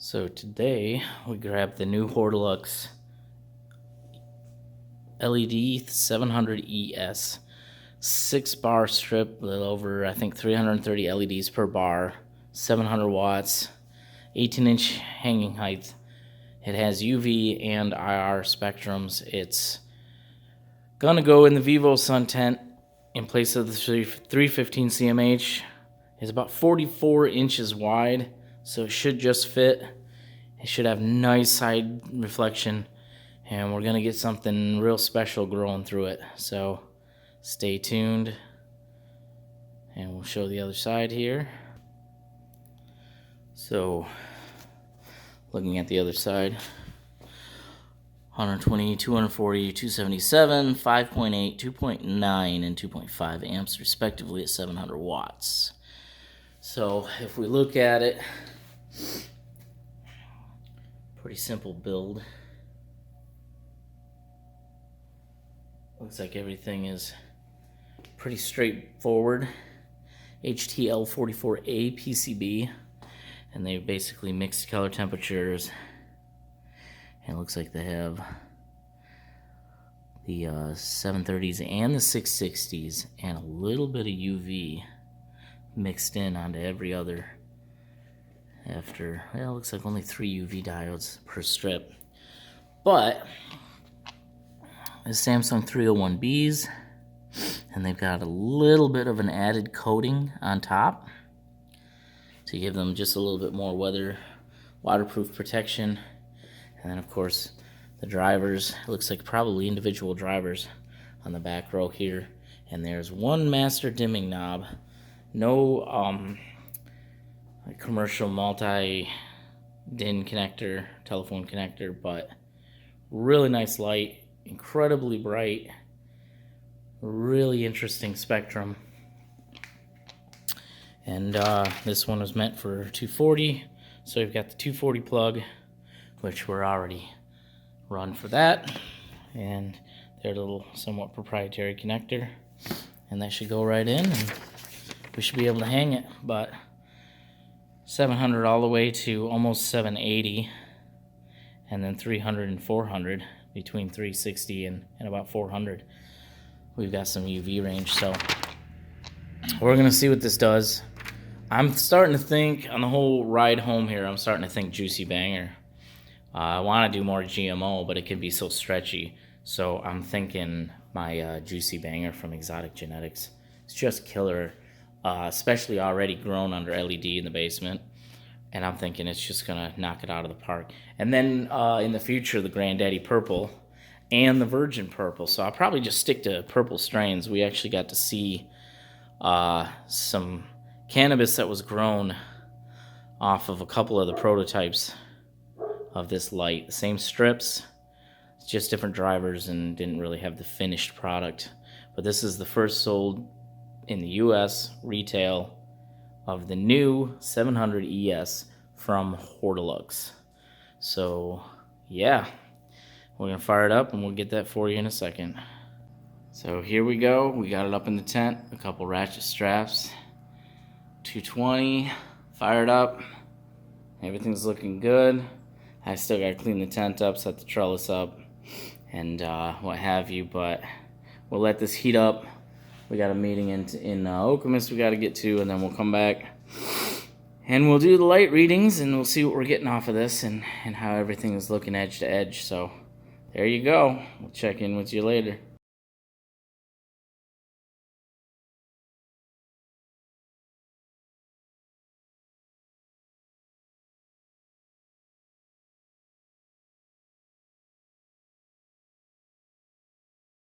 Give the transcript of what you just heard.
So today we grabbed the new Hortilux LED 700 ES 6-bar strip, a little over I think 330 LEDs per bar, 700 watts, 18-inch hanging height. It has UV and IR spectrums. It's gonna go in the Vivo sun tent in place of the 315 CMH. It's about 44 inches wide, so it should just fit. It should have nice side reflection, and we're gonna get something real special growing through it. So stay tuned, and we'll show the other side here. So looking at the other side, 120, 240, 277, 5.8, 2.9, and 2.5 amps respectively at 700 watts. So if we look at it, pretty simple build. Looks like everything is pretty straightforward. HTL44A PCB, and they basically mixed color temperatures. And it looks like they have the 730s and the 660s and a little bit of UV mixed in onto every other. After, well, it looks like only 3 UV diodes per strip. But the Samsung 301Bs, and they've got a little bit of an added coating on top to give them just a little bit more waterproof protection. And then of course the drivers, it looks like probably individual drivers on the back row here. And there's one master dimming knob. No commercial multi-DIN connector, telephone connector, but really nice light, incredibly bright, really interesting spectrum. And this one was meant for 240, so we've got the 240 plug, which we're already run for that, and their little somewhat proprietary connector, and that should go right in, and we should be able to hang it. But 700 all the way to almost 780, and then 300 and 400, between 360 and about 400. We've got some UV range, so we're gonna see what this does. I'm starting to think, on the whole ride home here, I'm starting to think Juicy Banger. I want to do more GMO, but it can be so stretchy. So I'm thinking my Juicy Banger from Exotic Genetics. It's just killer, especially already grown under LED in the basement. And I'm thinking it's just going to knock it out of the park. And then in the future, the Granddaddy Purple and the Virgin Purple. So I'll probably just stick to purple strains. We actually got to see some cannabis that was grown off of a couple of the prototypes of this light. Same strips, just different drivers, and didn't really have the finished product. But this is the first sold in the US retail of the new 700 ES from Hortilux. So yeah, we're gonna fire it up and we'll get that for you in a second. So here we go, we got it up in the tent, a couple ratchet straps, 220, fired up, everything's looking good. I still gotta clean the tent up, set the trellis up, and what have you, but we'll let this heat up. We got a meeting in Okemos we gotta get to, and then we'll come back and we'll do the light readings, and we'll see what we're getting off of this and how everything is looking edge to edge. So there you go. We'll check in with you later.